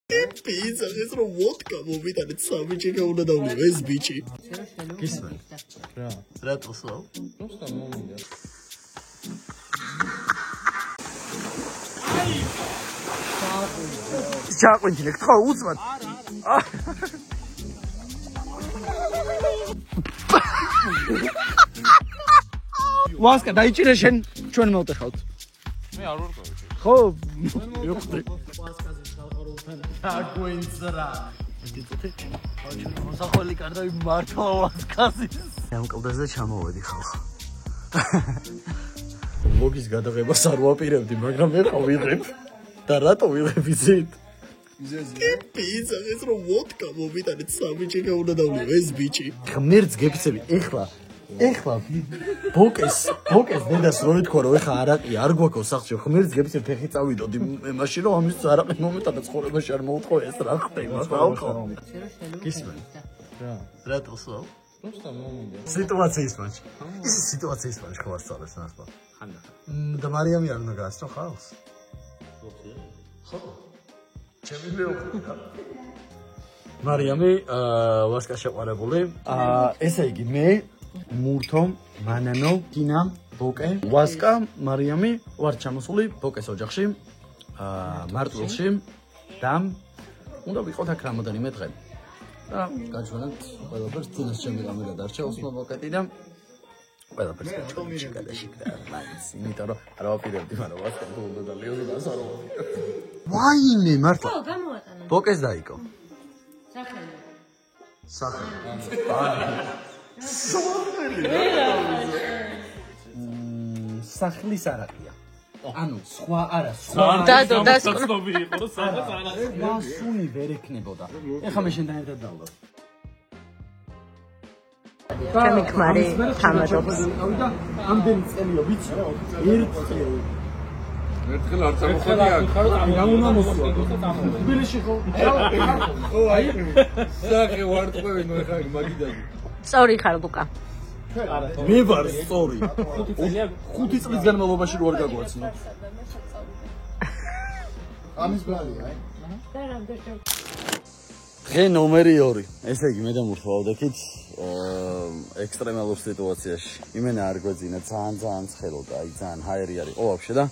Pizza, this is a vodka movie that it's a bitch can order down the beachy. Kiss me. That also. Chocolate in the cold one. Was can I generation? Chon out the house. Oh, მოსახოლი კარდავი მართლა ვასკაზის. ამ კლდეზე ჩამოვედი ხალხო. ლოგის გადაღებას არ ვაპირებდი, მაგრამ მე ყავიღებ. და რატო ვიღებ იცით? Pizza, ეს რო ვოდკა მომიტანეთ სამიჩი უნდა დავლიო ეს ბიჭი. ღმერთს გეკცევი ეხლა ბოკეს დედას რო ეთქვა რომ ეხლა არაყი არ გვაქვს სახში ღმერთს გეკცევ ფეხი წავიდოდი მაშინ რომ ამის არაყი მომიტა და ცხოვრებაში არ მოუწყო ეს რა ხდება ხალხო. გისმენ. რატო სულ? Просто მომენტი. სიტუაციის მაჩი. ის სიტუაციის მაჩი ხო ასწავლეს ნახვა. ხანდა. და მარიამი არ უნდა გაასწრო ხალხს. ხო. ჩემი მეუღლე. მარიამი ვასკა შეყვარებული. ესე იგი მე მურთო, მანანო, კინა, ბოკე, ვასკა, მარიამი ვარ ჩამოსული ბოკეს ოჯახში. მარტვილში და უნდა ვიყოთ აქ რამოდენიმე დღე. და გაჩვენებთ ყველაფერს თინას ჩემი კამერა დარჩა ოსმო ბოკეტი და ყველაფერს გაჩვენებთ გადაშიგდა მაინც იმიტომ რომ არ ვაპირებდი მაგრამ ვასკა თუ უნდა და ლეონი დასარო ვაიმე მართლა ხო გამოვატანე ბოკეს დაიკო სახელი სახლის არაკია ანუ სხვა არა სხვა დადო დასკნობი იყო რომ სადაც არა მასუნი ვერ ექნებოდა ეხლა მე შენთან ერთად დავდო ჩემი ქმარი თამადობს ამდენი წელია ვიცი ერთი წელი ერთხელ არ წამოხდია რა უნდა მოსულა თბილისში ხო აი სახე ვარტყევი ნუ ეხა მაგიდადი სწორი ხარ ლუკა მე ვარ სწორი 5 წლის განმავლობაში რო არ გაგვაცნო ამის ბალია აი დღე ნომერი 2 ესე იგი მე და მურთვა ვდექით ექსტრემალურ სიტუაციაში იმენა არ გვეძინა ძალიან ცხელოდა აი ძალიან ჰაერი არის ყო ვაფშე და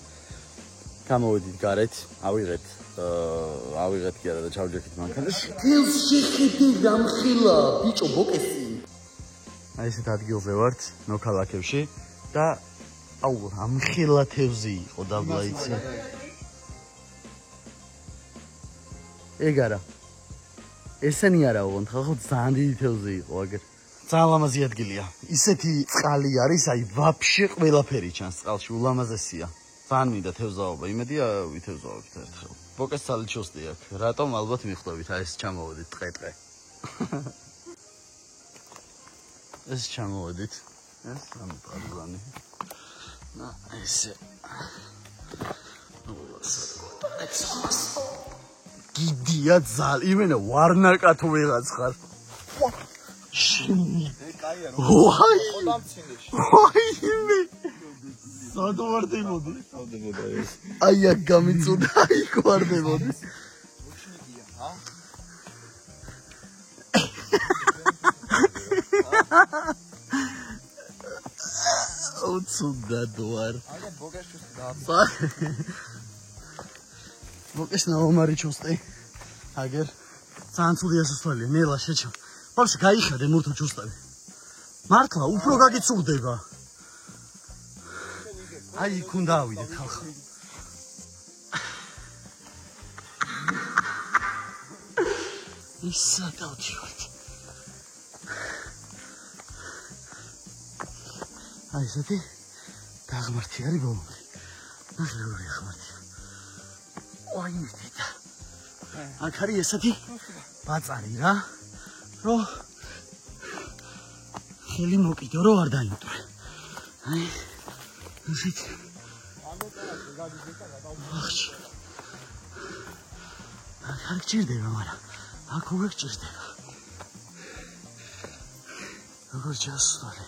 გამოვედით გარეთ ავიღეთ კი არა და ჩავჯექით მანქანაში თელს შეხედე გამხილა ბიჭო ბოკესი აი ესეთ ადგილზე ვართ ნოქალაქებში და აუ ამხილა თევზი იყო დაბლა იცი ეგ არა ესენი არა ოღონდ ხალხო ძალიან დიდი თევზი იყო აგერ ძალიან ლამაზი ადგილია ისეთი წყალი არის აი ვაფშე ყველაფერი ჩანს წყალში ულამაზესია ძალიან მინდა თევზაობა იმედია ვითევზაობთ ერთხელ ბოკეს ცალი ჩოსტი აქ რატომ ალბათ მიხვდებით აი ეს ჩამოვედით ტყე ეს ჩამოვედით ეს ამ პარლანი და ესე გიდია ძალ იმენა ვარნაკა თუ ვიღაც ხარ ვაი სად ვარდებოდი აი აქ გამიწოდა იქ ვარდებოდი უცუდად ვარ ბოკეს ნაომარი ჩუსტი აგერ ძალიან ცუდი ასასვლელია ნელა შეჩო ბავშვი გაიხადე მურთო ჩუსტები მართლა უფრო გაგიცუხდება აი იქ უნდა ავიდეთ ხალხო ისა დავდივართ აი ესეთი დაღმართი არის ბოლომდე ნახე როგორია ღმერთი ვაი მეთედა აქ არის ესეთი ბაწარი რა რომ ხელი მოკიდო რომ არ დაიმტვრე აი ესეთ ახში აქ არ გჭირდება მაგრამ აქ უკვე გჭირდება როგორ ჩასვალი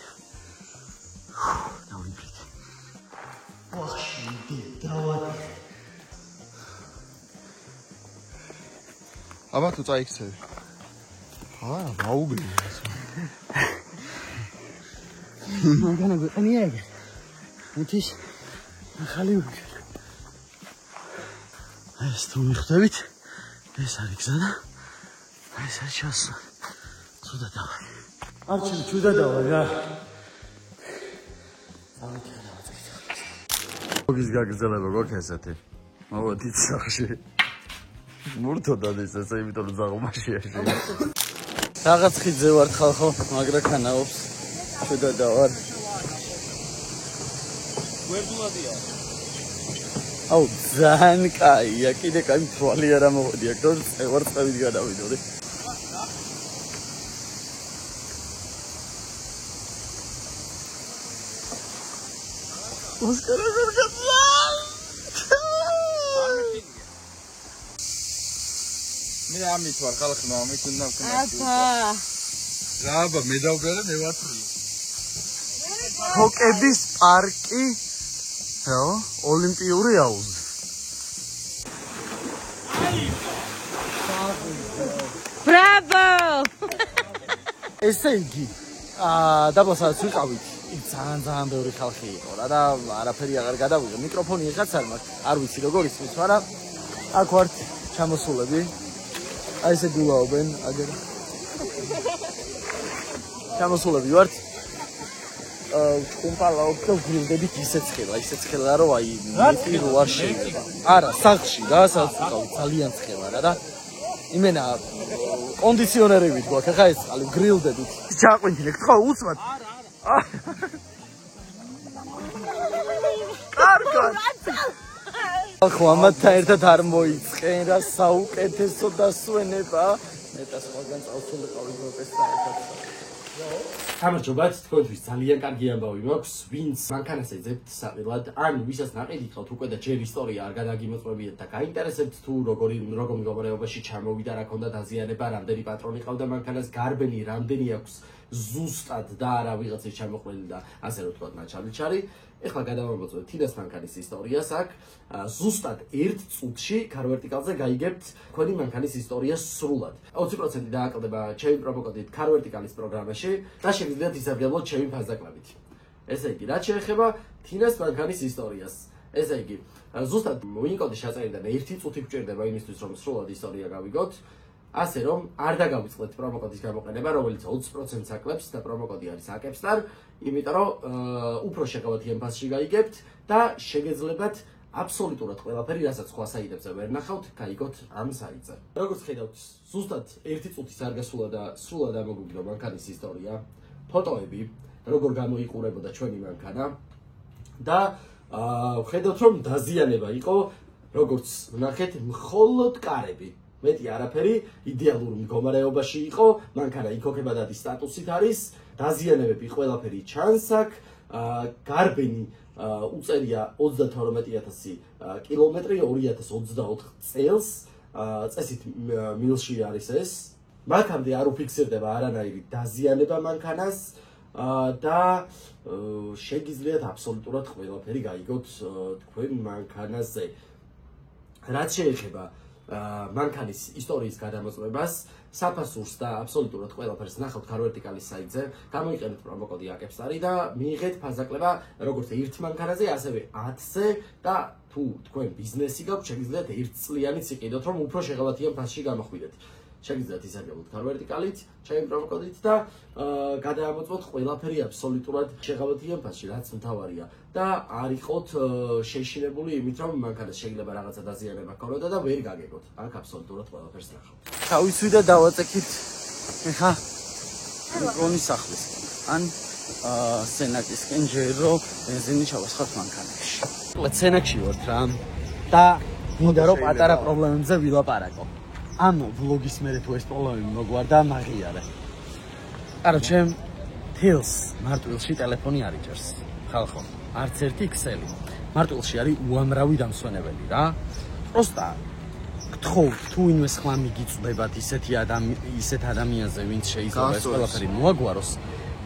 დავიბრით ახში დავადი აბა თუ წაიქცევი. არა, მაუგრი. მაგანა გვეყნია ეგ. მუთის ახალი უგე. ეს თუ მიხვდებით, ეს არის გზა და ეს არის ჩასვლა. ცუდა დავა. არჩენ ცუდა დავა რა. მოგის გაგრძელება გქონდა ესეთი. მოვედით სახში. მურთოდა ეს იმიტომ რომ ზაღმაშია შე. რაღაც ხიძე ვარ ხალხო, მაგრა ქანაობს. ცუდა დავარ. ვერდულადია. აუ ძალიან კაია, კიდე კაი თვალი არა მოვედი აქ და ვარ წავით გადავიდოდი. ოსკარა ზერგაცა. მე ამით ვარ ხალხმა, ამით უნდა ვქნათ. აბა, მე დავგარა მე ვათრი. ჰოკების პარკი ხო, ოლიმპიური აუზი. ბრავო! ესე იგი, დაბასაც ვიყავით. იქ ძალიან ბევრი ხალხი იყო რა და არაფერი აღარ გადავიღე. მიკროფონი იღაც არ მაქვს. არ ვიცი როგორ ისმის, მაგრამ აქ ვართ ჩამოსულები. აი ესე გულაობენ, აგერ. ჩამოსულები ვართ. კუმპალაობ და გრილდებით ისეთ ცხელა რომ აი მიტირო არ შეიძლება. არა, სახლში რა, სახლში ძალიან ცხელა რა და იმენა კონდიციონერებით გვაქვს, ახლა ეს წყალი გრილდებით. ჩაყვინთილე, ხო, უცბად. კარგად. ხო, ამათთან ერთად არ მოიწყენ რა საუკეთესო დასვენება. მეტას ყველგან წავსულიყავი გროპეს საერთოდ. გამარჯობათ, თქვენთვის ძალიან კარგი ამბავი მაქვს, ვინც მანქანას ეძებთ საყიდლად, ან ვისაც ნაყიდი გყავთ უკვე და ჯერ ისტორია არ გადაგიმოწმებიათ და გაინტერესებთ თუ როგორ მდგომარეობაში ჩამოვიდა, რა ქონდა დაზიანება, რამდენი პატრონი ყავდა მანქანას, გარბენი რამდენი აქვს ზუსტად და არა ვიღაცის ჩამოყრილი და ასე რომ თქვათ ნაჩალიჩარი. ეხლა გადავამოწმებთ თინას მანქანის ისტორიას აქ. ზუსტად 1 წუთში ქარვერტიკალზე გაიგებთ თქვენი მანქანის ისტორიას სრულად. 20% დააკლდება ჩემი პრომოკოდით ქარვერტიკალის პროგრამაში და შეგიძლიათ ისარგებლოთ ჩემი ფაზაკლებით. ესე იგი, რაც შეეხება თინას მანქანის ისტორიას. ესე იგი, ზუსტად ვინკოდის ჩაწერიდან 1 წუთი გჭირდება იმისთვის, რომ სრულად ისტორია გავიგოთ. ასე რომ არ დაგავიწყდეთ პრომოკოდის გამოყენება, რომელიც 20%-ს აკლებს და პრომოკოდი არის აკეპსტარ, იმიტომ რომ უფრო შეღავათიან ფასში გაიგებთ და შეგეძლებათ აბსოლუტურად ყველაფერი, რასაც სხვა საიტებზე ვერ ნახავთ, გაიგოთ ამ საიტზე. როგორც ხედავთ, ზუსტად 1 წუთის არ გასულა და სრულად ამოგვიგდო მანქანის ისტორია, ფოტოები, როგორ გამოიყურებოდა ჩვენი მანქანა და ხედავთ, რომ დაზიანება იყო, როგორც ნახეთ, მხოლოდ კარები. მეტი არაფერი, იდეალურ მდგომარეობაში იყო, მანქანა იქოქება და სტატუსით არის, დაზიანებები ყველაფერი ჩანს აქ, გარბენი უწერია 32000 კილომეტრი 2024 წელს, წესით მილში არის ეს. მანქანამდე არ უფიქსირდება არანაირი დაზიანება მანქანას და შეგიძლიათ აბსოლუტურად ყველაფერი გაიგოთ თქვენ მანქანაზე. რაც შეეხება მანქანის ისტორიის გადამოწმებას, საფასურს და აბსოლუტურად ყველაფერს ნახავთ ქარვერტიკალის საიტზე, გამოიყენეთ პრომოკოდი აკეპსტარი და მიიღეთ ფაზაკლება როგორც ერთ მანქანაზე, ასევე 10-ზე და თუ თქვენ ბიზნესი გაქვთ, შეგიძლიათ 1 წლიანიც იყიდოთ, რომ უფრო შეღავათიან ფასში გამოხვიდეთ. შეგიძლიათ ისარგებლოთ ქარვერტიკალით, ჩემი პრომოკოდით და გადაამოწმოთ ყველაფერი აბსოლუტურად შეღავათიან ფასში, რაც მთავარია. და არ იყოთ შეშინებული იმით, რომ მანქანას შეიძლება რაღაცა დაზიანება ქონოდა და ვერ გაგეგოთ. აქ აბსოლუტურად ყველაფერს ნახავთ. თავისვი და დავაწექით ეხა რონის სახლისკენ. ან სენაკისკენ ჯერ რომ ბენზინი ჩავასხოთ მანქანაში. სენაკში ვართ რა. და მინდა რომ პატარა პრობლემებზე ვილაპარაკო. ამ ვლოგის მერე თუ ეს პრობლემები მოგვარდა, მაღიარე. კაროჩე, თილს მარტვილში ტელეფონი არ იჭერს. ხალხო, არც ერთი ქსელი. მარტვილში არის უამრავი დამსვენებელი რა. პროსტა გთხოვთ, თუ ვინმე სხვა მიგიწვდებათ ისეთ ადამიანზე, ვინც შეიძლება ეს ყველაფერი მოაგვაროს,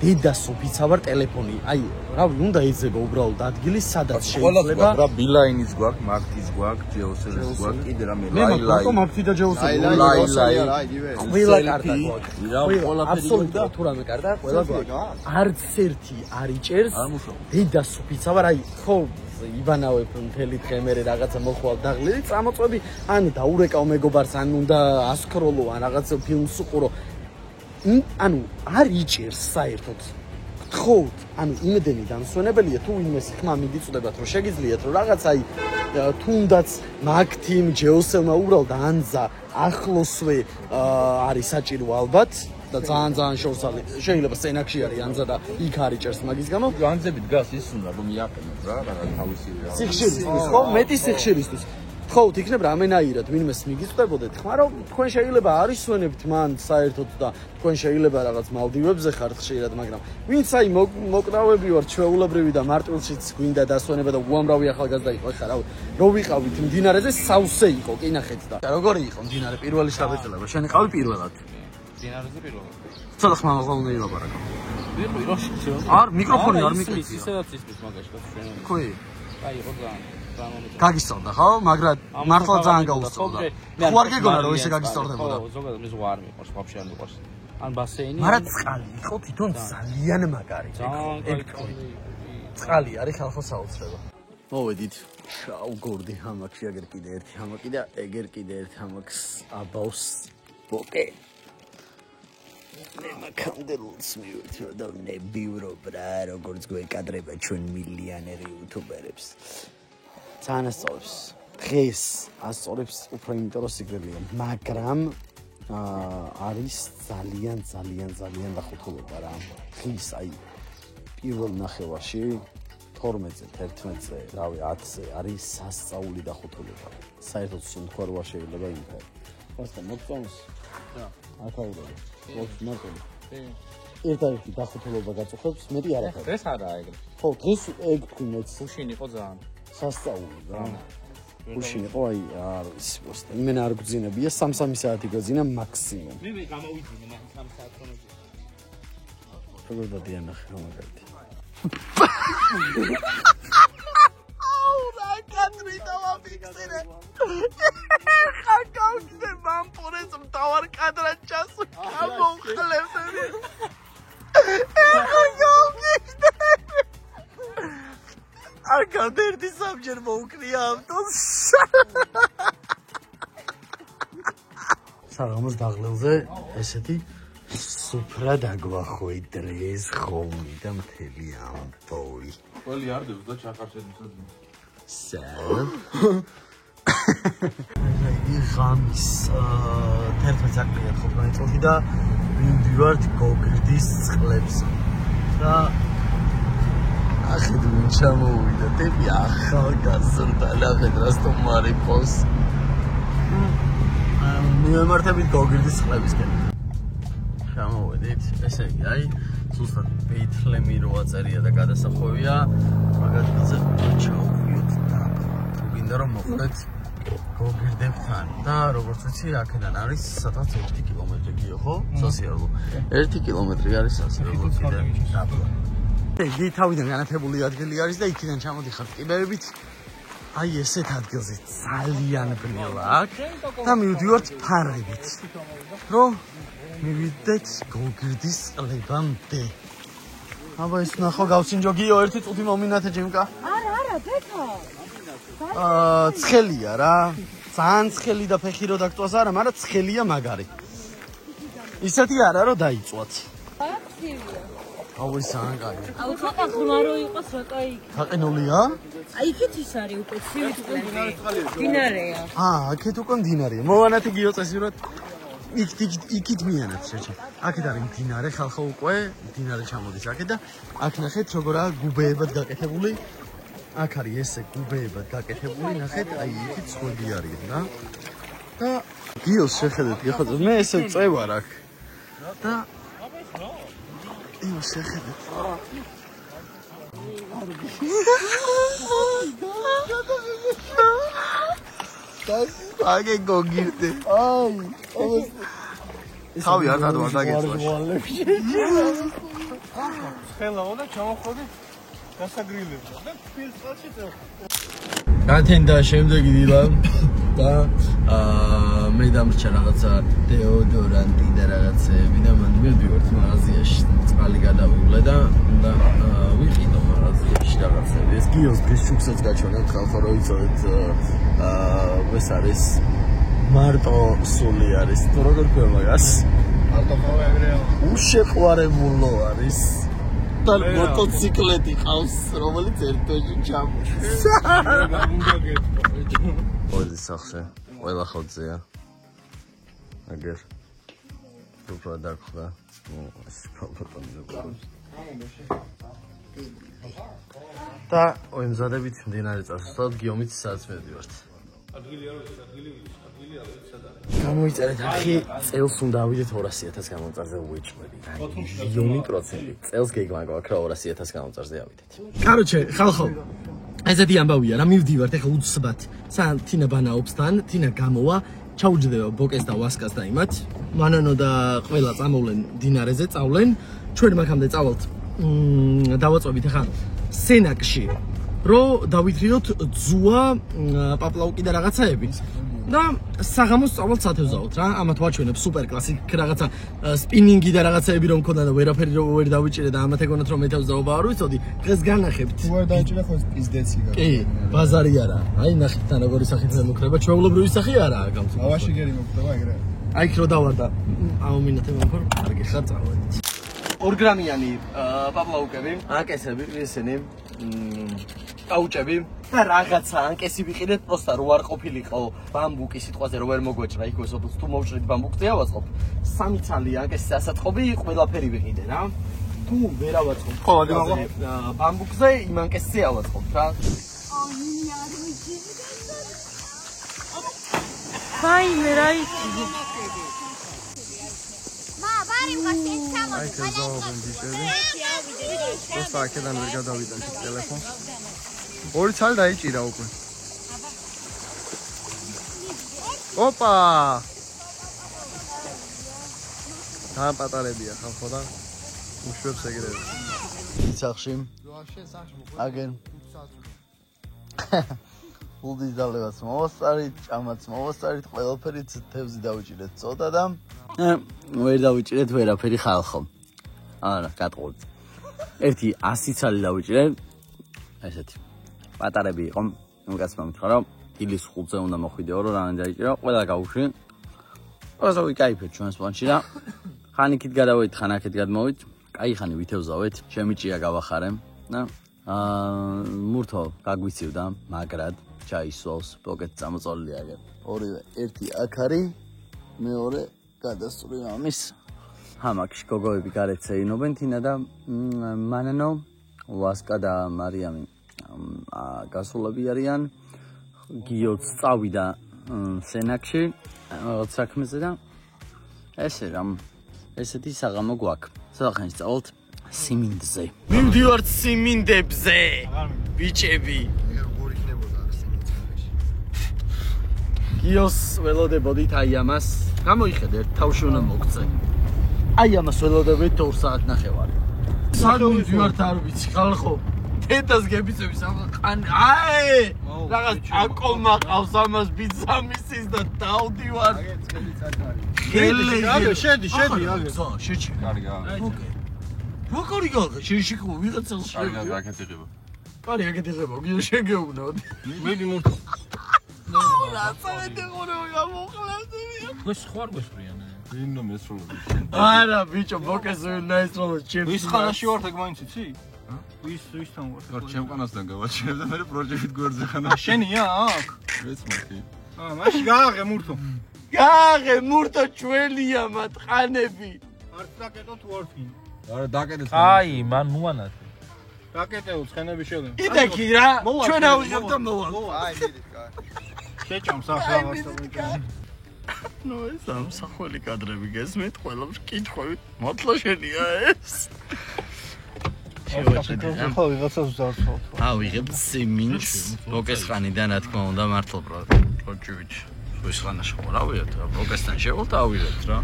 დედას ოფიცავარ ტელეფონი. აი, რავი, უნდა ეძება უბრალოდ ადგილი, სადაც შეიძლება. რა ბილაინის გვაქვს, მაგთის გვაქვს, ჯეოსელის გვაქვს, კიდე რამე ლაილაი. მე მაგთი და ჯეოსელი. ლაილაი. ყველა კარტა გვაქვს. აბსოლუტურად თუ რამე კარტა, ყველა გვაქვს. არც ერთი არ იჭერს. დედას ოფიცავარ, აი, ხო იბანავებ მთელი დღე მე რაღაცა მოხვალ დაღლილი წამოწვევი ან დაურეკავ მეგობარს ან უნდა ასკროლო ან რაღაც ფილმს უყურო ანუ არ იჭერს საერთოდ გთხოვთ ანუ იმედენი დამსვენებელია თუ იმეს ხმა მიდიწვდებათ რომ შეგიძლიათ რომ რაღაც აი თუნდაც მაგთიმ ჯეოსელმა უბრალოდ ანზა ახლოსვე არის საჭირო ალბათ და ძალიან შორსალი შეიძლება სცენაში არის ანზა და იქ არის ჭერს მაგის გამო განძები დგას ის უნდა რომ იაყენოს რა რაღაც თავისი რა სიხშირისთვის ხო მეტი სიხშირისთვის ხო იქნებ რამენაირად ვინმეს მიგიწვდებოდეთ ხმა რომ თქვენ შეიძლება არის სვენებთ მან საერთოდ და თქვენ შეიძლება რაღაც მალდივებზე ხართ ხშირად მაგრამ ვინც აი მოკრავები ვარ ჩვეულებრივი და მარტვილშიც გვინდა დასვენება და უამრავი ახალგაზრდა იყო ხა რა რო ვიყავით მდინარეზე სავსე იყო კი ნახეთ და როგორი იყო მდინარე პირველი შაბეჭდილება შენ იყავი პირველად მდინარეზე პირველად ცოტა ხმა მოყოლნე ილაპარაკო პირველი არ მიკროფონი არ მიკრიფია ისედაც ისმის მაგაში და ჩვენ ხო აი იყო ძალიან გაგისწორდა ხო? მაგრამ მართლა ძალიან გაუსწორდა. ხო არ გეგონა რომ ესე გაგისწორდებოდა? ხო, ზოგადად მე ზღვა არ მიყვარს, ვაფშე არ მიყვარს. ან ბასეინი. მაგრამ წყალი იყო თვითონ ძალიან მაგარი. წყალი არის ხალხო საოცრება. მოვედით. შაუგორდი ჰამაკში აგერ კიდე ერთი ჰამაკი და ეგერ კიდე ერთი ჰამაკს აბავს ბოკე. მე მაქამდელს მივიწვევ და ნებივრობ რა, როგორც გვეკადრება ჩვენ მილიონერი იუთუბერებს. ძალიან ასწორებს. დღეს ასწორებს უფრო იმიტომ რომ სიგრელია, მაგრამ არის ძალიან დახუთულობა რა. დღეს აი პირველ ნახევარში 12-ზე, 11-ზე, რავი 10-ზე არის სასწაული დახუთულობა. საერთოდ სუნთქვა რო შეიძლება იმფერ. ხოსტა მოგწონს? რა, აკაურები. მოხს მარტო. ერთადერთი დახუთულობა გაწუხებს, მეტი არაფერი. დღეს არაა ეგრე. ხო, დღეს ეგ თქვი მეც. უშინ იყო ძალიან. სასწაული რა. უშინ იყო აი არ ვიცი პოსტა. იმენა არ გძინებია 3 საათი გძინა მაქსიმუმ. მე გამოვიძინე მაგ 3 საათს ხონოდი. როგორ დადიანახე მაგალითი. რა კადრი დავაფიქსირე. ხა გავხდე მამპორეს მთავარ კადრად ჩასულ გამოვხლებები. ხა გავხდე. არ გადერდი სამჯერ მოუკრია ავტოს. საღამოს დაღლელზე ესეთი სუფრა დაგვახვე დღეს ხოლმე და მთელი ამბოვი. ყველი არდებს და ჩახარშედმოსაც. აი ღამის 11 საათია ხო გაიწოდი და ვიდივართ გოგირდის წყლებზე. და ახედი ჩამოვიდა ტიპი ახალგაზრდა ნახეთ რასთან მარიფოს. მივემართებით გოგირდის წყლებისკენ. ჩამოვედით, ესე იგი, აი, ზუსტად ბეითლემი რო აწერია და გადასახვევია, მაგალითზე ჩავხვიოთ და თუ გინდა რომ მოხვდეთ გოგირდებთან და როგორც ვიცი, აქედან არის სადღაც 1 კილომეტრი გიო, ხო? სასიარულო. 1 კილომეტრი არის სასიარულო კიდე დაბლა. იგი თავიდან განათებული ადგილი არის და იქიდან ჩამოდიხართ კიბეებით. აი ესეთ ადგილზე ძალიან ბნელა აქვს და მივდივართ ფარებით. რომ მივიდეთ გოგირდის წყლებამდე. აბა ეს ნახო გავსინჯო გიო 1 წუთი მომინათე ჯიმკა. არა, ბექა. ცხელია რა. ძალიან ცხელი და ფეხი რო დაგწვას არა, მაგრამ ცხელია მაგარი. ისეთი არა რომ დაიწვათ. აქტივია. აუ ეს ძალიან კარგი. აუ ხაყა ხმარო იყოს რა кай. გაყინულია? აი იქით ის არის უკვე ცივი წყლები. დინარეა. აქეთ უკვე მდინარეა. მოვანათი გიო წესიურად. იქით მიანაც შეჭა. აქეთ არის მდინარე, ხალხო უკვე მდინარე ჩამოდის აქეთ და აქ ნახეთ როგორაა გუბეებად გაკეთებული. აქ არის ესე გუბეებად გაკეთებული, ნახეთ, აი იქით სხვები არის რა. და გიოს შეხედეთ, გეხოძ მე ესე წევარ აქ. და იმას შეხედეთ. აგე გოგირდე. აი, თავი არ დაგეწვა. ხელაო და ჩამოხდები გასაგრილება და ფილს წელში წევ. გათენდა შემდეგი დილა და მე დამრჩა რაღაცა დეოდორანტი და რაღაცები და მან მივდივართ მაღაზიაში წყალი გადავივლე და ვიყიდო მაღაზიაში რაღაცები. ეს კიოსკის შუქსაც გაჩვენეთ ხალხო რომ იცოდეთ ეს არის მარტო სული არის თუ როგორ ქვია მაგას მარტო ხავერეო უშეყვარებულო არის და მოტოციკლეტი ყავს რომელიც ერთოში ჩამოშვის ოდი სახე ყველა ხოძეა აგერ უფრო დაგხვდა ეს ფოტოები და ემზადებით მდინარე წასვლად გიომით სადაც მივდივართ ადგილი არის გამოიწერეთ ახი წელს უნდა ავიდეთ 200,000 გამომწარზე უეჭვები. მილიონი პროცენტი. წელს გეგმაგო აქ რა 200,000 გამომწარზე ავიდეთ. კაროჩე, ხალხო. ესეთი ამბავია რა მივდივართ ახლა უცბად. სან თინა ბანაობს თან, თინა გამოვა, ჩაუჯდება ბოკეს და ვასკას და იმათ. მანანო და ყველა წამოვლენ დინარეზე, წავლენ. ჩვენ მაგამდე წავალთ. დავაწვევით ახლა სენაკში. რო დავითრიოთ ძუა, პაპლაუკი და რაღაცაები. და საღამოს წავალთ სათევზაოდ რა ამათ ვაჩვენებ სუპერ კლასიკ რაღაცა სპინინგი და რაღაცაები რომ მქონდა და ვერაფერი ვერ დავიჭირე და ამათ ეგონათ რომ მეთევზაობა არ ვიცოდი დღეს განახებთ უარ დაიჭირე ხო პიზდეცი გა კი ბაზარი არა აი ნახეთ თან როგორი სახით მემუქრება ჩვეულებრივი სახი არაა გამწვავ ავაში გერი მოხდება ეგრე აი ხო დავარდა აუმინათე მომქორ კარგი ხარ წავედით 2 გრამიანი პაპლაუკები ანკესები ისინი კაუჭები და რაღაცა ანკესი ვიყიდეთ პროსტა რო არ ყოფილიყო ბამბუკი სიტყვაზე რო ვერ მოგვეჭრა იქ ვესოფლს თუ მოვჭრით ბამბუკზე ავაწყობ 3 ცალი ანკესი ასაწყობი ყველაფერი ვიყიდე რა თუ ვერ ავაწყობ ხო აგი მაგო ბამბუკზე იმ ანკესზე ავაწყობ რა აი მე რა იცი ბარი მგასი ჩამოდი პროსტა აქედან ვერ გადავიდა ტელეფონს ორი ცალი დაიჭირა უკვე ოპა დააპატარებია ხალხო და უშვებს ეგრევე სახში აგენ ულდის დალევაც მოვასწარით ჭამაც მოვასწარით ყველაფერი თევზი დავიჭირეთ წოდა და ვერ დავიჭირეთ ვერაფერი ხალხო არა გატყობთ ერთი 100 ცალი დავიჭირე ესეთი პატარები იყო უკაცმა მითხრა რომ ილის 5-ზე უნდა მოხვიდეო რომ რამე დაიჭირო ყველა გავუშვი ყველას ვიკაიფეთ ჩვენს პლანში და ხანიქით გადავედით ხანაკეთ გადმოვით კაი ხანი ვითევზავეთ შემიჭია გავახარე და მურთო გაგვიცივდა მაგრად ჩაისვავს პოკეტ წამოწოლილი აგერ ორივე ერთი აქ არის მეორე გადასწრი ამის ჰამაკში გოგოები გარეთ შეინობენ თინა და მანანო ვასკა და მარიამი გასულები არიან გიოც წავიდა სენაკში რაღაც საქმეზე და ესე რამ ესეთი საღამო გვაქვს საახენს წავალთ სიმინდზე მივდივართ სიმინდებზე ბიჭები როგორ იქნებოდა აქ სიმინდზე გიოს ველოდებოდით აი ამას გამოიხედე თავში უნდა მოგწე აი ამას ველოდებით 2 საათ ნახევარი სად მივდივართ არ ვიცი ხალხო თეთას გებიცები სამყანი აი რაღაც აკოლმა ყავს ამას ბიძამისის და დავდივარ შედი აგე შეჭი კარგია ოკეი როგორი გახდა შეშიქო ვიღაცას კარგია რაკეთი ღება კარი აკეთი ღება გიო შეგეუბნოთ მიდი მურთო რა წავედი ხორო გამოხლევდი ეს ხوار გესვრიანე ვინო მესროლობი არა ბიჭო ბოკეს ნაისროლო ჩემ ვის ხანაში ვართ ეგ მაინც იცი ვისთან ვარ ჩემკანასთან გავაჩერებ და მე პროჯექტ გვერდზე ხანა შენია აქ ვეც მოკი მაშინ გააღე მურთო გააღე მურთო ჩვენია მატყანები არ დაკეტო თუ არ თინ არა დაკეტეთ აი მან ნუანათ დაკეტეო ცხენები შევდენ კიდექი რა ჩვენ ავიღებ და მოვალ აი მიდი შეჭამს ახ რაღაცა ნუ ეს ამსახველი კადრები გესმით ყველაფერს კითხვებით მართლა შენია ეს ხო ვიღაცას ვზარცხავ ავიღებ სიმინს ბოკეს ხანიდან რა თქმა უნდა მართლა პროჭივიჩ ვის ხანაში ხო რავიოთ ბოკესთან შევალთ ავიღებთ რა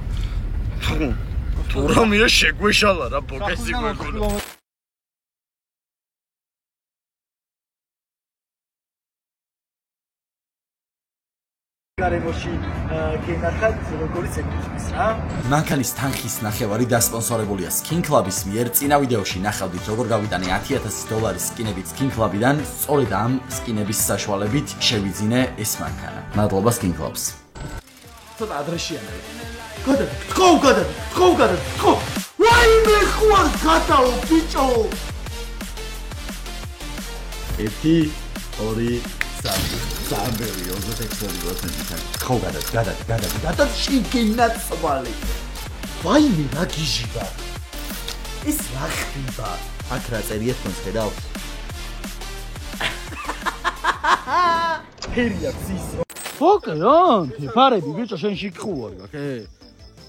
თუ რამეა შეგვეშალა რა ბოკესი გვეკონა. გარემოში გენახათ როგორი ცეკვის რა. მანქანის თანხის ნახევარი დასპონსორებულია Skin Club-ის მიერ. წინა ვიდეოში ნახავდით როგორ გავიტანე $10,000 სკინებით Skin Club-იდან. სწორედ ამ სკინების საშუალებით შევიძინე ეს მანქანა. მადლობა Skin Club-ს. ცოტა ადრეშიანაა. გადადი. ვაიმე ხوار გადაო ბიჭო. 1 2 სამბერი 26%. გადადი შიგინაცვალი. ვაიმე რა გიჟიბა. ეს რა ხდება? აქ რა წერია თქვენ ხედავთ? ფერია ცისო. ოკეან, ფიფარები ბიჭო შენ შეგხუარ გაკე.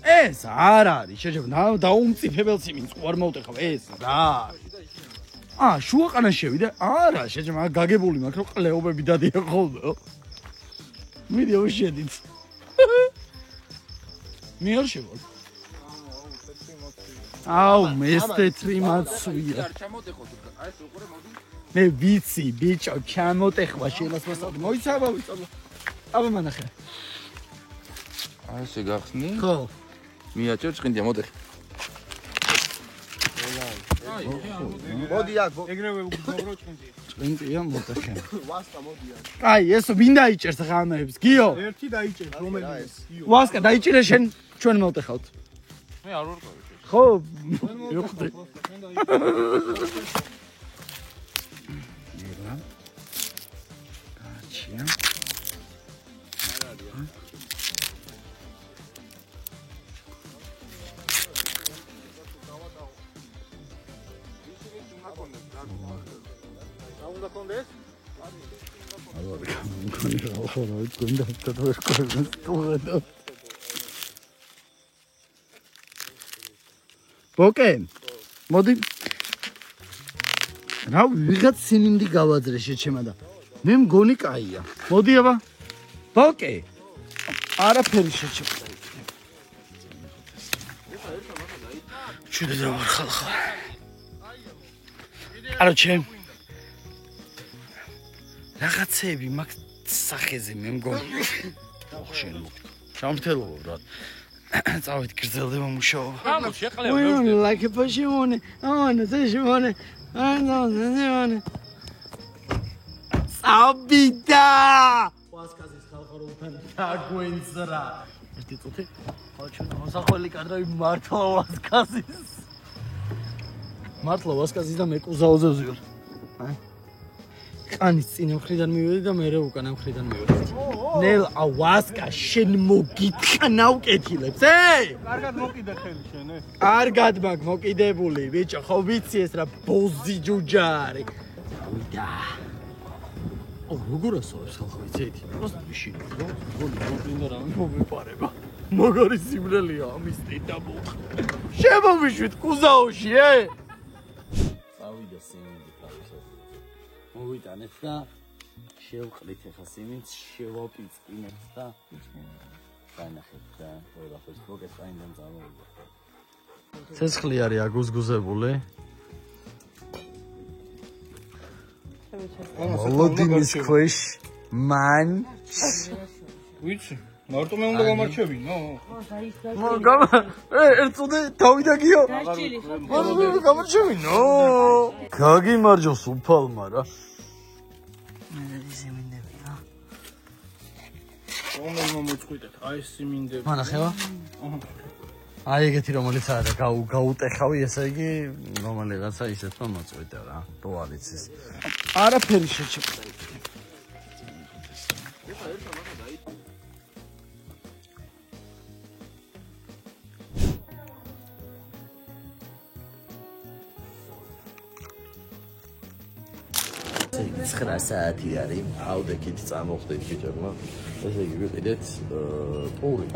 ეს არ არის, შეჯება დაუმწიფებელ სიმინს ყوار მოვტეხავ ეს რა. შუაყანა შევიდა? არა, შეჯება გაგებული მაქვს რომ ყლეობები დადიან ხოლმე. მიდი უშედით. მე არ შევალ. ეს თეთრი მაცვია. მე ვიცი, ბიჭო, ჩამოტეხვა შენას მოსად. მოიცავა ვიწოლა. აბა მანახე. ესე გახსნი? ხო. მიაჭერ ჭყინდია მოდეხე. მოდი აქ ეგრევე უგზავრო ჭყინდია. ჭყინდია მოდეხე. ვასკა მოდი აქ. ესო ვინ დაიჭერს ღამეებს? გიო? ერთი დაიჭერს რომელიც გიო. ვასკა დაიჭირე შენ ჩვენ მოვტეხავთ. მე არ ვარ ყავი. ხო, მივხვდი. მერა. გაჩია. ოკეი. მოდი. რა ვიღაც სიმინდი გავაძრე შეჩემა და მე მგონი კაია. მოდი აბა. ოკეი. არაფერი შეჩემა. ჩუდე ვარ ხალხა. არჩე. რაღაცები მაგ სახეზე მე მგონი. შენ მოგ. ჩამთელობ რა. წავით გრძელდება მუშაობა. ამო შეყლევ. ვინ ლაიქ პაშიმონე. ზეშიმონე. ზეშიმონე. საბიდა! ვასკაზის ხალხარულთან დაგვენძრა. ერთი წუთი. ხალხო, მოსახველი კადრები მართლა ვასკაზის. მართლა ვასკაზის და მეკუზაოზებს ვიყ. კანის წინა მხრიდან მივედი და მერე უკანა მხრიდან მივედი. ნელ ვასკა შენ მოგიტყნა უკეთილებს, კარგად მოკიდე ხელი შენ, კარგად მაგ მოკიდებული, ბიჭო, ხო ვიცი ეს რა ბოზი ჯუჯარი. და როგორ ასწავლებს ხალხო იცით? პროსტ ვიში, გონი რა მომეპარება. მაგარი სიმრელია ამის ტიტა მოხ. შემომიშვით კუზაოში, წავიდა სიმინდი კაფეზე. მოვიტანეთ და შევყრით ახლა სიმინდს, შევაპიწყინეთ და განახეთ და ყველაფერს ფოკეს აინდან წამოვიდა. ცეცხლი არის აგუზგუზებული. მოლოდინის ქვეშ მან ვიცი მარტო მე უნდა გამარჩევინო ერთწოდე დავიდა გიო გამარჩევინო გაგიმარჯოს უფალმა რა რომელი მოწყვიტეთ აი ეს სიმინდები მანახევა აი ეგეთი რომელიც არა გაუტეხავი ესე იგი რომელიღაცა ისეთმა მოწყვიტა რა რო არის ეს არაფერი შეჭრა ეს 9 საათი არის აუდექით წამოვხდით ბიჭებმა ესე იგი ვიყიდეთ პური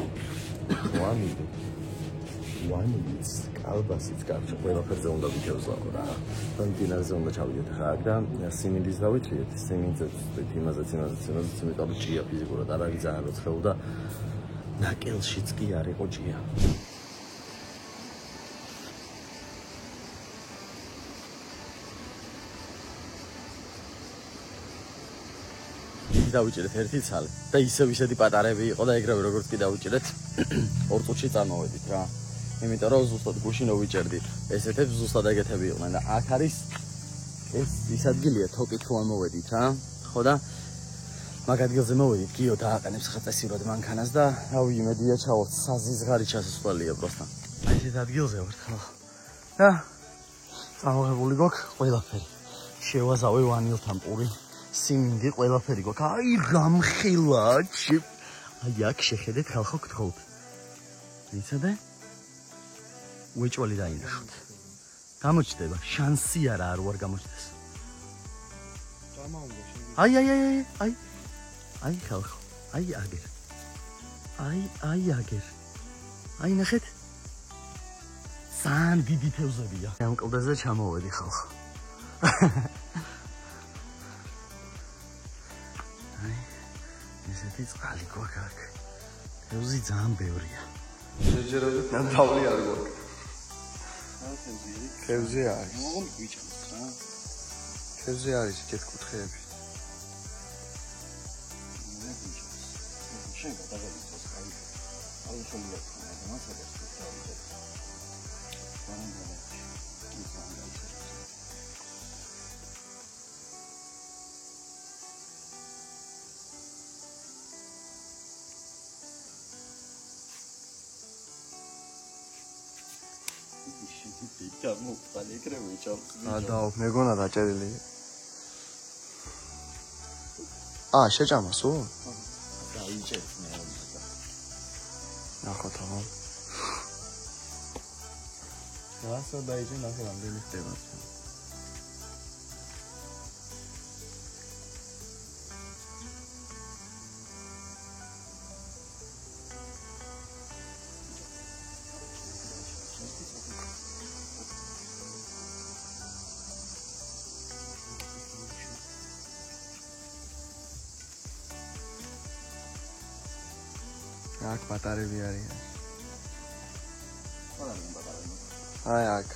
ვანიც კალბასიც კარჩა ყველაფერზე უნდა ვიჩევსო რა კონტინერზე უნდა ჩავიდეთ ხა აქ და სიმინდის დავითრიეთ სიმინდზე ვწვით იმაზეც იმიტომ რომ ჭია ფიზიკურად არ არის ძალიან როცხეულ და ნაკელშიც კი არ იყო ჭია დავიჭირეთ ერთი ცალი და ისეთი პატარები იყო და ეგრევე როგორც კი დავიჭირეთ 2 წუთში წარმოვედით რა. იმიტომ რომ ზუსტად გუშინ ვიჭერდი. ესეთებს ზუსტად ეგეთები იყვნენ და აქ არის ეს ის ადგილია თოკით თუ ამოვედით რა. ხო და მაგ ადგილზე მოვედით, გიო დააყენებს ხაწესიურად მანქანას და რავი იმედია ჩავართ საზიზღარი ჩასასვლელია პროსტა. აი ეს ადგილზე ვართ ხო. და წამოღებული გვაქვს ყველაფერი. შევაზავე ვანილთან პური, სიმინდი ყველაფერი გვაქვს. აი გამხილა, აი აქ შეხედეთ ხალხო გთხოვთ. იცოდე? უეჭველი დაინახოთ. გამოჩნდება, შანსი არა არ ვარ გამოჩნდეს. აი ხალხო, აი აგერ. აი აგერ. აი ნახეთ. ძალიან დიდი თევზებია. ამ კლდეზე ჩამოვედი ხალხო. აი ესეთი წყალი გვაქვს აქ. თევზი ძალიან ბევრია. შეჯერებით ნამდვილი არ გვაქვს. თევზი არის. მოგონ გვიჭამს რა. თევზი არის იქეთ კუთხეები. შეიძლება დაგაიწოს აი. აი შემიძლია მასადებს დავიწყოთ. დაო, მეგონა დაჭერილი. შეჭამასო? დაიჭერს მე. ნახოთ ახლა. რასა დაიჭერ ნახე რამდენი ხდება. აქ პატარები არის. აი აქ.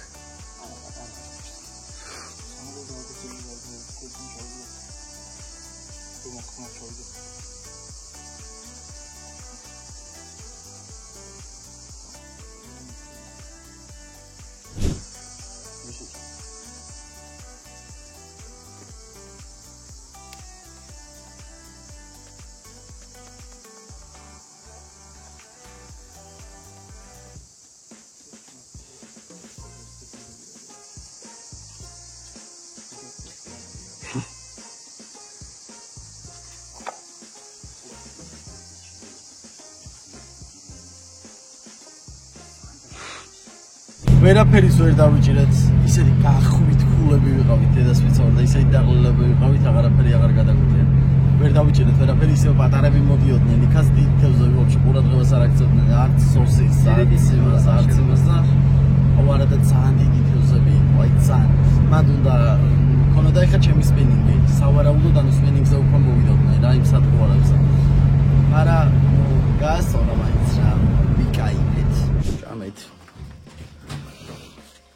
ვერაფერის ვერ დავიჭირეთ, ისეთი გახვით ქულები ვიყავით დედასვიცავ და ისეთი დაღლილები ვიყავით, აღარაფერი აღარ გადაგვიდია. ვერ დავიჭირეთ ვერაფერი, ისევ პატარები მოდიოდნენ, იქაც დიდ თევზები ვაფშე ყურადღებას არ აქცევდნენ, არც სოსის, არც იმას და ავარადა ძალიან დიდი თევზები იყო, აი ძალიან. მანდ უნდა ქონოდა ეხა ჩემი სპინინგი, სავარაუდოდ ანუ სპინინგზე უფრო მოვიდოდნენ რა იმ სადგურებზე. არა გასწორა მაინც რა, ვიკაიფეთ. ჭამეთ.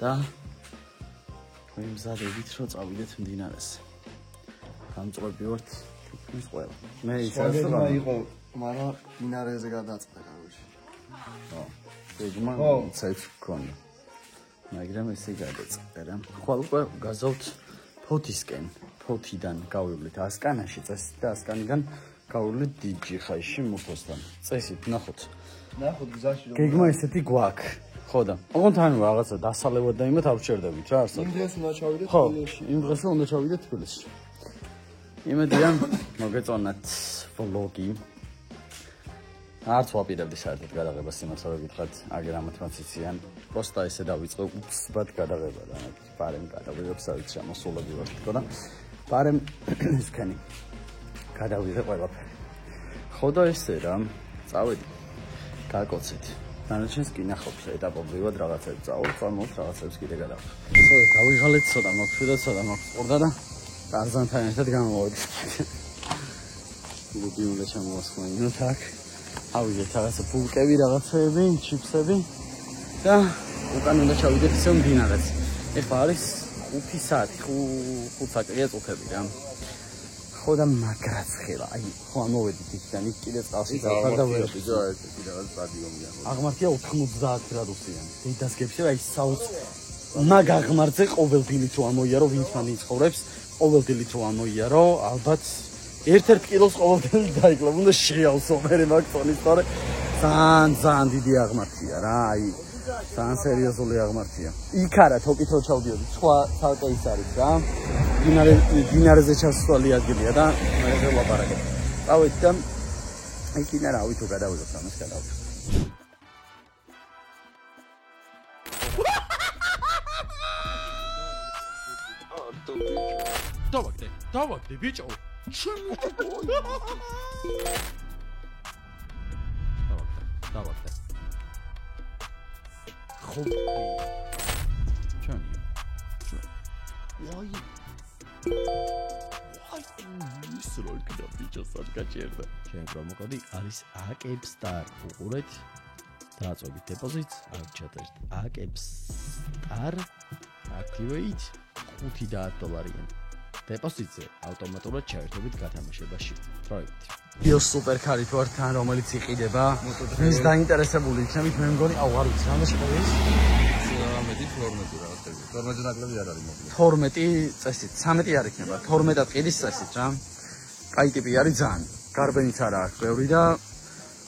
და ვიმზადებით რომ წავიდეთ მდინარეს. გამწყვეტი ვართ თითქმის ყველა. მე ისაც იყო, მაგრამ მდინარეზე გადაწყდა კაროჩი. ხო. ეგმა ცეფ ქონდა. მაგრამ ესე გადაწყდა რა. ხვალ უკვე გაზავთ ფოთისკენ. ფოთიდან გავივლით ასკანაში, წესით და ასკანიდან გავივლით დიჯიხაიში მუხოსთან. წესით ნახოთ. ნახოთ გზაში რომ გეგმა ესეთი გვაქვს. ხო და ოღონდ ანუ რაღაცა დასალევად და იმათ არ ვჩერდებით რა არსად. იმ დღეს უნდა ჩავიდეთ თბილისში. იმ დღეს უნდა ჩავიდეთ თბილისში. იმედია მოგეწონათ ვლოგი. არც ვაპირებდი საერთოდ გადაღებას იმას რა ვიკითხათ, აგერ ამათმაც იციან. პროსტა ესე დავიწყო უცბად გადაღება და პარემ გადავიღებს ავიც შემოსულები ვარ თქო და პარემ ისქენი გადავიღე ყველაფერი. ხო და ესე რა, წავედი. გაკოცეთ. დანარჩენს კი ნახავთ ეტაპობრივად რაღაცებს წავთ, წარმოვთ რაღაცებს კიდე გადავხ. ისე დავიღალეთ ცოტა მოგვხვდა და ცოტა მოგვყურდა და ტარზანთან ერთად გამოვიდით. გუდი უნდა ჩამოვასხმოთ აქ. ავიდეთ რაღაცა ბულკები, რაღაცები, ჩიფსები და უკან უნდა ჩავიდეთ ისე მდინარეს. ეხლა არის 5 საათი, 5 საათია წუთები რა. ხო და მაგრაც ხელა აი ხო ამოვედით იქიდან იქ კიდე წყალში დავხარ და ვერ აღმართია 90 გრადუსიანი დიდას გეფსება აი საუც მაგ აღმართზე ყოველდღე თუ ამოიარო ვინც მან იცხოვრებს ყოველდღე თუ ამოიარო ალბათ 1 კილოს ყოველდღე დაიკლებ უნდა შეავსო მე მაგ ტონის თორე ძალიან დიდი აღმართია რა აი ძალიან სერიოზული აღმართია იქ არა თოკით რო ჩავდიოდი სხვა ცალკე ის არის რა დინარეზე ჩასვალი ადგილია და მე ველაპარაკებ წავედი და იქიდან რავი თუ გადავიღებ ამას გადავიღებ დავაგდე ბიჭო დავაგდე ხო ჩანი ვაი ის როლკდა ბიჭო სარკაჭერდა ჩემ პრომოკოდი არის AKEPSTAR უყურეთ დააწვევით დეპოზიტს აქ ჩაწერთ AKEPSTAR აქტივეით $5 დეპოზიტზე ავტომატურად ჩაერთობით გათამაშებაში პროექტი იო სუპერკარი თუ არ თან რომელიც იყიდება ის დაინტერესებული იქნებით მე მგონი აღარ ვიცი რა შეიძლება ის 12 ნაკლები არ არის მოკლედ 12 წესით 13 არ იქნება 12 ყიდის წესით რა კაი ტიპი არის ძალიან გარბენიც არა აქვს ბევრი და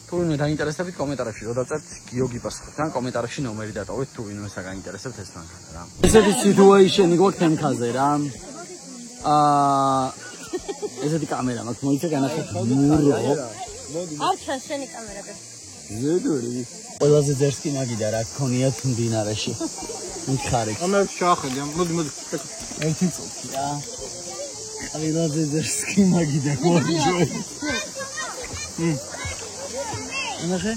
თუ ვინმე დაინტერესებით კომენტარებში რო დაწერთ გიოგი პასუხობთ ან კომენტარებში ნომერი დატოვეთ თუ ვინმე საგაინტერესებთ ეს მანქანა რა ესეთი სიტუეიშენი გვაქვს თემქაზე რა ესეთი კამერა მაქვს მოიცა განახეთ მურო არ ჩანს შენი კამერა და ზედური ყველაზე ძერსკი მაგიდა რა გქონიათ მდინარეში მიხარეთ ამერ შახედი მოდი ერთი წუთი რა ყველაზე ძერსკი მაგიდა გქონიო ნახე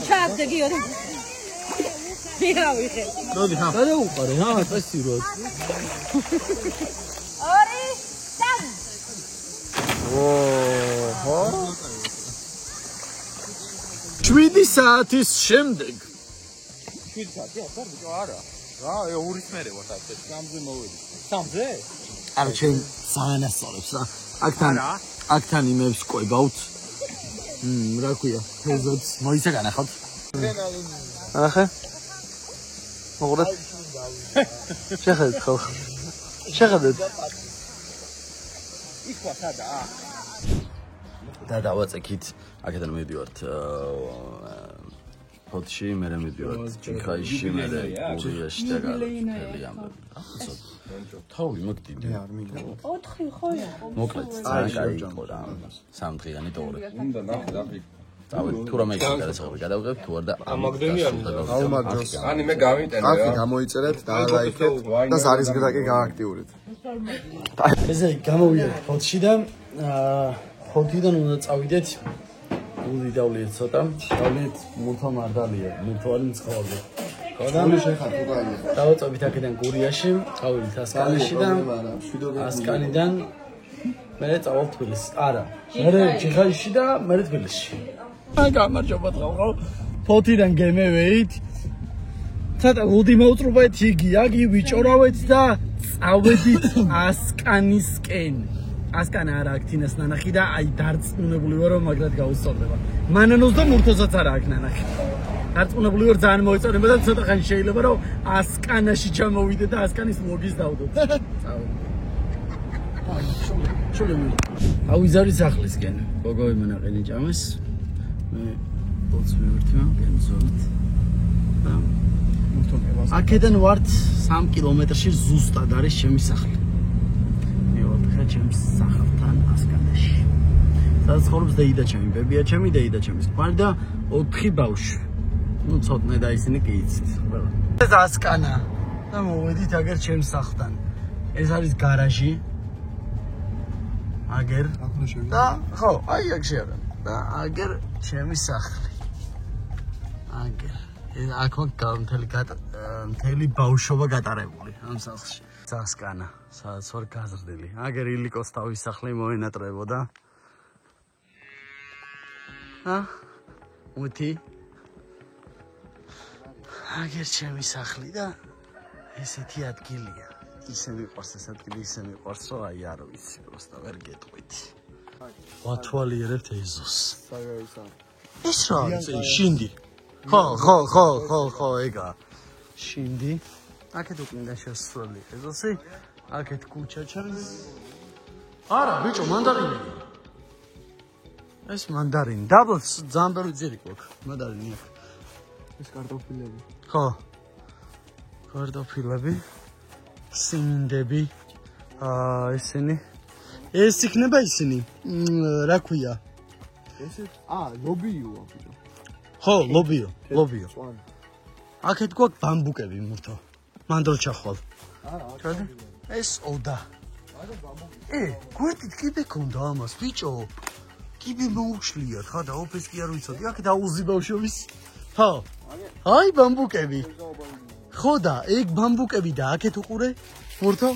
ჩააგდე გიორი მიღავიხე მოდი ხა და უყარე რა წესი რო 2 ოჰო 7 საათის შემდეგ 7 საათი ახლა ბიჭო არა რა 2-ის მერე ვარ ასე 3-ზე მოვედი 3-ზე არა ჩვენ საანასწორებს რა აქთან იმებს ყვებავთ რა ქვია თეზოც მოიცა განახავთ ახე მოგორეთ შეხედეთ ხალხ შეხედეთ იქვა სადაა და დავაწექით აქედან მივიდივართ ფოთში მე მივიდივართ ჩიხაიში მე გურიაში და გალელი ამბები თავი მოგდიდი 4 ხო მოკლედ ძალიან კაი იყო რა 3 დღიანი ტური უნდა ნახე დავით თუ რამე გადასაღები გადავიღებ თუ არ და ამაგდენი არ აუმაგდოს ანი მე გამიტენე აქ გამოიწერეთ და ლაიქეთ და ზარის გრაკი გააქტიურეთ ესე გამოვიდეთ ფოთში და ფოთიდან უნდა წავიდეთ გული დავლიეთ ცოტა დავლიეთ მუთო მარდალია მუთო არის მწყობი გული შეხარ თუ გაიგე დავაწვევით აქედან გურიაში წავიდით ასკანიში და ასკანიდან მე წავალ თბილისს არა მე ჩიხაიში და მე თბილისში გამარჯობა ხო ფოთიდან გემევით ცოტა გუდი მოუწრუბეთ იგი აგი ვიჭორავეთ და წავედით ასკანისკენ ასკანა არა აქ თინას ნანახი და აი დარწმუნებული ვარ რომ მაგრად გაუსწორდება მანანოს და მურთოსაც არა აქ ნანახი დარწმუნებული ვარ ძალიან მოეწონება და ცოტა ხანი შეიძლება რომ ასკანაში ჩამოვიდე და ასკანის ლოგის დავდოთ ავიზარი სახლისკენ გოგოი მონაყენი ჭამეს მე ბოც მივერთვა გემზოთ და აქედან ვართ 3 კილომეტრში ზუსტად არის ჩემი სახლი მივათხე ჩემს სახლთან ასკანაში სადაც ცხოვრობს დეიდა ჩემი ბებია ჩემი დეიდა ჩემის კვარი და 4 ბავშვი ну ცოტნე და ისინი კი იცით ყველა ეს ასკანა და მოვედით აგერ ჩემს სახლთან ეს არის გარაჟი აგერ და ხო აი აქ შეერა და აგერ ჩემი სახლი აგერ აქ მთელი ბავშვობა გატარებული ამ სახლში ასკანა სადაც ვარ გაზრდილი აგერ ილიკოს თავის სახლი მოენატრებოდა მუთი აგერ ჩემი სახლი და ესეთი ადგილია ისე მიყვარს ეს ადგილი ისე მიყვარს რომ აი არ ვიცი პროსტა ვერ გეტყვით ვათვალიერებთ ეზოს ეს რა არის შინდი ხო ეგა შინდი აქეთ უკინდა შესასვლელი ეზოსი აქეთ კუჩა ჩანს არა ბიჭო მანდარინი ეს მანდარინი დაბლს ძალიან ბევრი ძირი გვაქვს მანდარინი აქ ეს კარტოფილები ხო კარტოფილები სიმინდები ესენი ეს იქნება ისინი რა ქვია ესე ლობიოა ბიჭო ხო ლობიო აქეთ გვაქვს ბამბუკები მურთო მანდროჩა ხვალ არა ეს ოდა გვერდით კიდე ქონდა ამას ბიჭო კიბე მოუჩლიათ ხა და ოფეს კი არ ვიცოდი აქ დაუზი ბავშვების ხო აი ბამბუკები ხო და ეგ ბამბუკები და აქეთ უყურე მურთო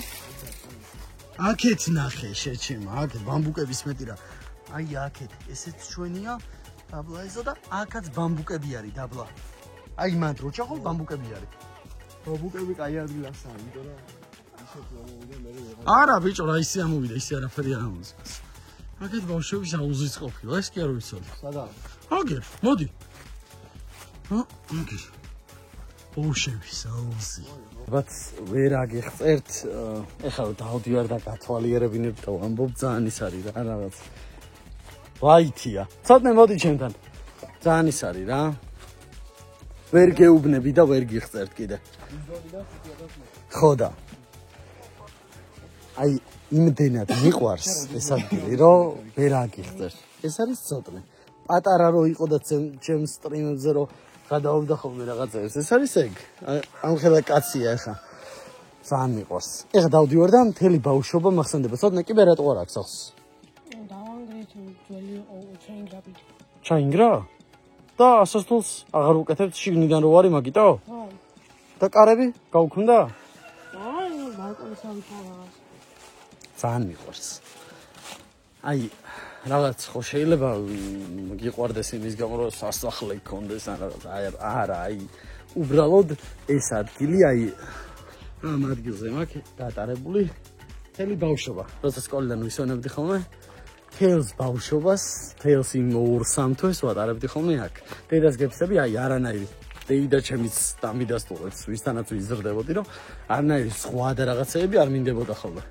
აქეთ ნახე შეჩემა აქეთ ბამბუკების მეტი რა აი აქეთ ესეც ჩვენია დაბლა ეზო და აქაც ბამბუკები არის დაბლა აი მანდრო ჩახო ბამბუკები არის ბამბუკები კაი ადგილასაა იმიტომ რომ ისეთ მომოვიდა მე არა ბიჭო რა ისე ამოვიდა ისე არაფერი არ ამოვიდა აქეთ ბავშვების აუზის ყოფილა ეს კი არ ვიცოდი სადაა აგერ მოდი აგერ ბავშვების აუზი ბაც ვერ აგიხწერთ ეხლა დავდივარ და გათვალიერებინებ და ვამბობ ძალიან ის არის რა რაღაც ვაითია ცოტნე მოდი ჩემთან ძალიან ის არის რა ვერ გეუბნები და ვერ გიხწერთ კიდე ხო და აი იმდენად მიყვარს ეს ადგილი რომ ვერ აგიხწერთ ეს არის ცოტნე პატარა რო იყო და ჩემ სტრიმებზე რო გადავობდა ხოლმე რაღაცებს ეს არის ეგ ამხელა კაცია ეხა ძალიან მიყვარს ეხა დავდივარ და მთელი ბავშვობა მახსენდება ცოტნე კი ვერ ატყوار აქვს ახს ჩაინგრა და ასასთულს აღარ უკეთებთ შიგნიდან რო არის მაგიტო ხო და კარები გაუქონდა აი ბალკონის ამთავრებას ძალიან მიყვარს აი რაღაც ხო შეიძლება გიყვარდეს იმის გამო რომ სასახლე გქონდეს ან რაღაც არა აი უბრალოდ ეს ადგილი აი ამ ადგილზე მაქვს დატარებული მთელი ბავშვობა როცა სკოლიდან ვისვენებდი ხოლმე თელს ბავშვობას თელს იმ 2-3 თვეს ვატარებდი ხოლმე აქ დედას გეფსები აი არანაირი დეიდა ჩემიც დამიდასტურებს ვისთანაც ვიზრდებოდი რომ არანაირი სხვა და რაღაცეები არ მინდებოდა ხოლმე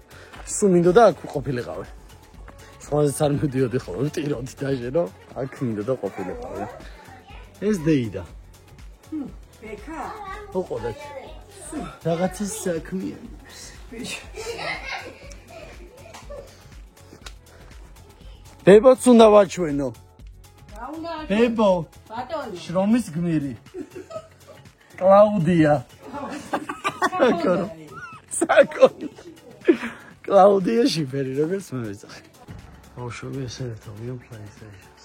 სულ მინდოდა აქ ყოფილიყავი სხვაზეც არ მოდიოდი ხოლმე ტიროდი დაჟე რომ აქ მინდოდა ყოფილიყავი ეს დეიდა ბექა ოყოდა რაღაცის საქმეა ბებოც უნდა ვაჩვენო რა უნდა ბებო ბატონი შრომის გმირი კლაუდია საკონი კლაუდია შიფერი როგორც მოვეძახე ბავშვები ესე ერთობიან PlayStation-ს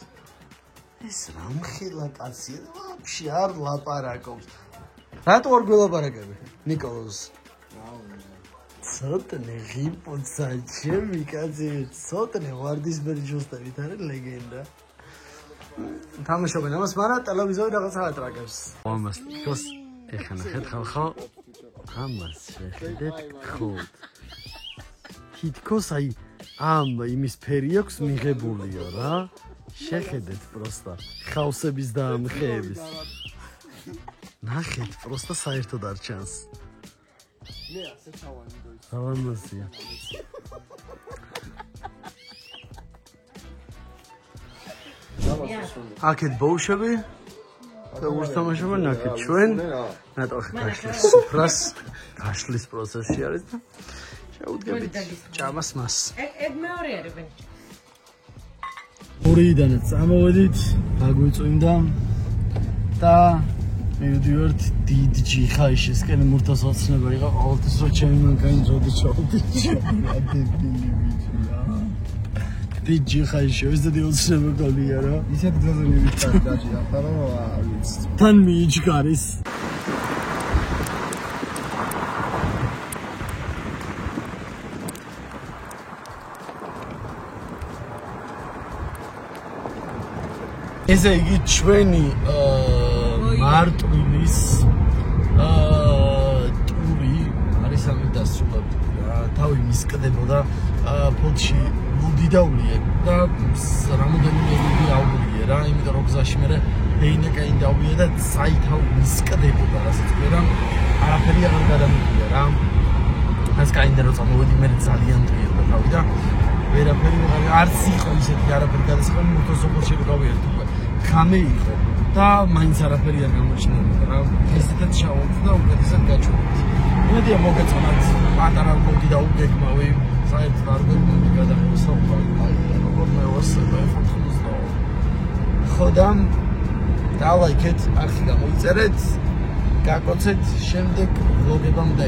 ეს რამხელა კაცია და ვაფშე არ ლაპარაკობს რატო არ გველაპარაკები ნიკოლოზ ცოტნე ღიპოცა ჩემი კაცი ცოტნე ვარდისბერი ჯოსტებით არის ლეგენდა თამაშობენ ამას მაგრამ ტელევიზორი რაღაცა ატრაკებს ამას თქოს ეხლა ნახეთ ხალხო ამას შეხედეთ ხოდ თითქოს აი ამ იმის ფერი აქვს მიღებულიო რა შეხედეთ პროსტა ხავსების და ამხეების ნახეთ პროსტა საერთოდ არ ჩანს მე ასე ჩავანი ავანმასია აქეთ ბავშვები და ურთამაშობენ აქეთ ჩვენ ნატოხი გაშლის სუფრას გაშლის პროცესში არის და შეუდგებით ჭამას მას ეგ მეორე არის ბენჩი ორიდანაც წამოვედით აგვიწვიმდა და მივდივართ დიდ ჯიხაიშისკენ მურთას ოცნება იყო ყოველთვის რომ ჩემი მანქანა ძოდი ჩავდი დიდ ჯიხაიში ვიზედი ოცნება გოლია რა ისეთ გზაზე მივიწარ დაჭი ახლა რომ თან მიიჩქარის ეს ესე იგი ჩვენი მარტვილის ტური არის ამით დასრულებული რა. თავი მისკდებოდა ფოთში ლუდი დაულიე და რამოდენიმე ლუდი აულიე რა, იმიტომ რომ გზაში მე ბეინეკაინ დავიე და საითავ მისკდებოდა რასაც ვერა არაფერი აღარ გადამიგია რა. ეს კაინდა რომ წამოვედი მე ძალიან მტკიოდა თავი და ვერაფერი არც იყო ისეთი არაფერი გადასახადი მოტოსოფლში გავიერთი უკვე ხამე იყო და მაინც არაფერი არ გამოჩნდებოდა რა. ესეთაც შავობდი და უკეთესად გაჩვენებდი. იმედია მოგეწონათ პატარა ლუდი და უგეგმავი საერთოდ არ გვეგმავი გადაღებასაუბრა როგორ მევასება ეხოთმოს და ხოდამ დალაიქეთ, არხი გამოიწერეთ, გაკოცეთ შემდეგ ვლოგებამდე.